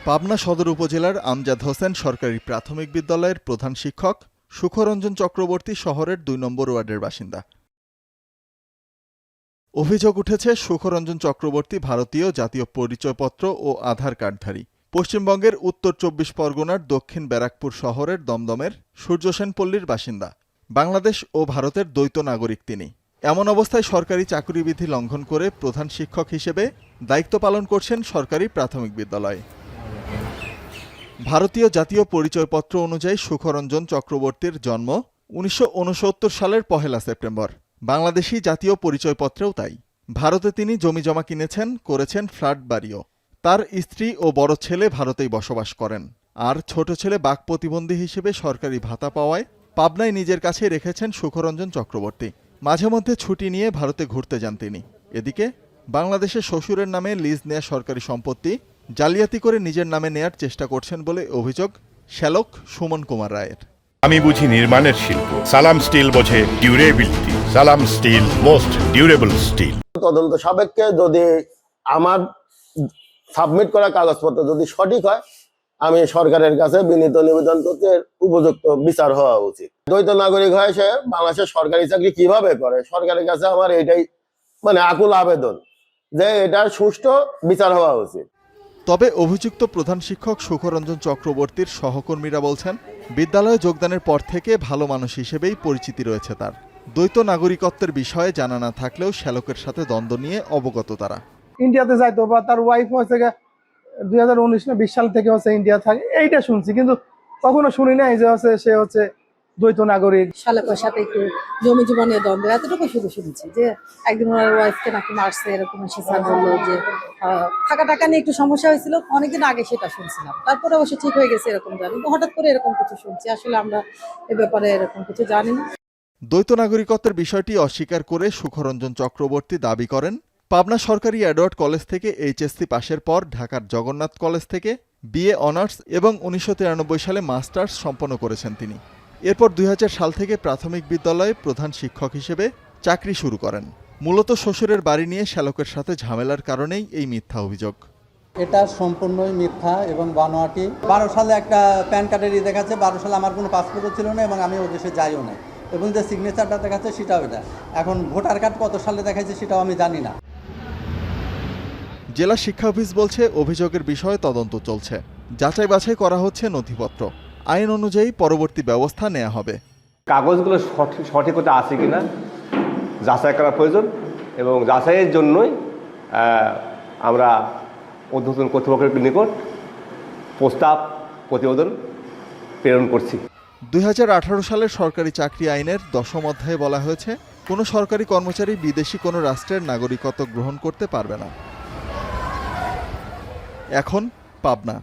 পাবনা সদর উপজেলার আমজাদ হোসেন সরকারি প্রাথমিক বিদ্যালয়ের প্রধান শিক্ষক সুখরঞ্জন চক্রবর্তী শহরের ২ নম্বর ওয়ার্ডের বাসিন্দা। অভিযোগ উঠেছে সুখরঞ্জন চক্রবর্তী ভারতীয় জাতীয় পরিচয়পত্র ও আধার কার্ডধারী। পশ্চিমবঙ্গের উত্তর ২৪ পরগনার দক্ষিণ ব্যারাকপুর শহরের দমদমের সূর্যসেনপল্লীর বাসিন্দা। বাংলাদেশ ও ভারতের দ্বৈত নাগরিক তিনি। এমন অবস্থায় সরকারি চাকরিবিধি লঙ্ঘন করে প্রধান শিক্ষক হিসেবে দায়িত্ব পালন করছেন সরকারি প্রাথমিক বিদ্যালয়ে। ভারতীয় জাতীয় পরিচয়পত্র অনুযায়ী সুখরঞ্জন চক্রবর্তীর জন্ম ১৯৬৯ সালের ১ সেপ্টেম্বর। বাংলাদেশি জাতীয় পরিচয়পত্রেও তাই। ভারতে তিনি জমিজমা কিনেছেন, করেছেন ফ্ল্যাট বাড়িও। তার স্ত্রী ও বড় ছেলে ভারতেই বসবাস করেন। আর ছোট ছেলে বাক প্রতিবন্ধী হিসেবে সরকারি ভাতা পাওয়ায় পাবনায় নিজের কাছেই রেখেছেন সুখরঞ্জন চক্রবর্তী। মাঝে মধ্যে ছুটি নিয়ে ভারতে ঘুরতে যান তিনি। এদিকে বাংলাদেশে শ্বশুরের নামে লিজ নেয়া সরকারি সম্পত্তি জালিয়াতি করে নিজের নামে নেয়ার চেষ্টা করছেন বলে অভিযোগ শ্যালক সুমন কুমার রায়ের। আমি বুঝি নির্মাণের শিল্প, সালাম স্টিল বোঝে ডিউরেবিলিটি। সালাম স্টিল মোস্ট ডিউরেবল স্টিল। তদন্ত সাপেক্ষে যদি আমার সাবমিট করা কাগজপত্র যদি সঠিক হয়, আমি সরকারের কাছে বিনীত নিবেদন করতে উপযুক্ত বিচার হওয়া উচিত। দ্বৈত নাগরিক হয়ে সে বাংলাদেশের সরকারি চাকরি কিভাবে করে, সরকারের কাছে আমার এটাই আকুল আবেদন যে এটার সুষ্ঠু বিচার হওয়া উচিত। তবে অভিযুক্ত প্রধান শিক্ষক সুখরঞ্জন চক্রবর্তীর সহকর্মীরা বলছেন, বিদ্যালয়ে যোগদানের পর থেকে ভালো মানুষ হিসেবেই পরিচিতি রয়েছে তার। দ্বৈত নাগরিকত্বের বিষয়ে জানা না থাকলেও শ্যালকের সাথে দ্বন্দ্ব নিয়ে অবগত তারা। ইন্ডিয়াতে যাইতো বা তার ওয়াইফ হচ্ছে 2019 না 20 সাল থেকে হচ্ছে ইন্ডিয়া থাকে, এইটা শুনছি, কিন্তু কখনো শুনি নাই যে হচ্ছে সে হচ্ছে দ্বৈত নাগরিক। শালকের সাথে একটু জমি জমা নিয়ে দ্বন্দ্ব, এতটুকু শুধু শুনেছি যে একদিন ওনার ওয়াইফকে নাকি মারছে, এরকম এসে স্যার বললো যে টাকা টাকা নিয়ে একটু সমস্যা হয়েছিল, অনেকদিন আগে সেটা শুনছিলাম। তারপরে অবশ্য ঠিক হয়ে গেছে এরকম জানি, হঠাৎ করে এরকম কিছু শুনছি। আসলে আমরা এ ব্যাপারে এরকম কিছু জানি না। দ্বৈত নাগরিকত্বের বিষয়টি অস্বীকার করে সুখরঞ্জন চক্রবর্তী দাবি করেন, পাবনা সরকারি এডওয়ার্ড কলেজ থেকে এইচএসসি পাশের পর ঢাকার জগন্নাথ কলেজ থেকে বিএ অনার্স এবং ১৯৯৩ সালে মাস্টার্স সম্পন্ন করেছেন তিনি। এরপর ২০০০ সাল থেকে প্রাথমিক বিদ্যালয়ে প্রধান শিক্ষক হিসেবে চাকরি শুরু করেন। মূলত শ্বশুরের বাড়ি নিয়ে শ্যালকের সাথে ঝামেলার কারণেই এই মিথ্যা অভিযোগ। এটা সম্পূর্ণই মিথ্যা এবং বানোয়াটি। 12 সালে একটা প্যান কার্ডের দেখাচ্ছে, 12 সালে আমার কোনো পাসপোর্টও ছিল না এবং আমি ওদেশে যাইও না, এবং যে সিগনেচারটা দেখাচ্ছে সেটাও এটা। এখন ভোটার কার্ড কত সালে দেখাচ্ছে সেটাও আমি জানি না। জেলা শিক্ষা অফিস বলছে, অভিযোগের বিষয়ে তদন্ত চলছে, যাচাই বাছাই করা হচ্ছে নথিপত্র। আইন অনুযায়ী পরবর্তী ব্যবস্থা নেওয়া হবে। কাগজগুলো সঠিকতা আছে কিনা যাচাই করা প্রয়োজন, এবং যাচাইয়ের জন্যই আমরা ঊর্ধ্বতন কর্তৃপক্ষের নিকট প্রস্তাব প্রতিবেদন প্রেরণ করছি। ২০১৮ সালের সরকারি চাকরি আইনের ১০ম অধ্যায়ে বলা হয়েছে, কোনো সরকারি কর্মচারী বিদেশি কোনো রাষ্ট্রের নাগরিকত্ব গ্রহণ করতে পারবে না। এখন পাবনা।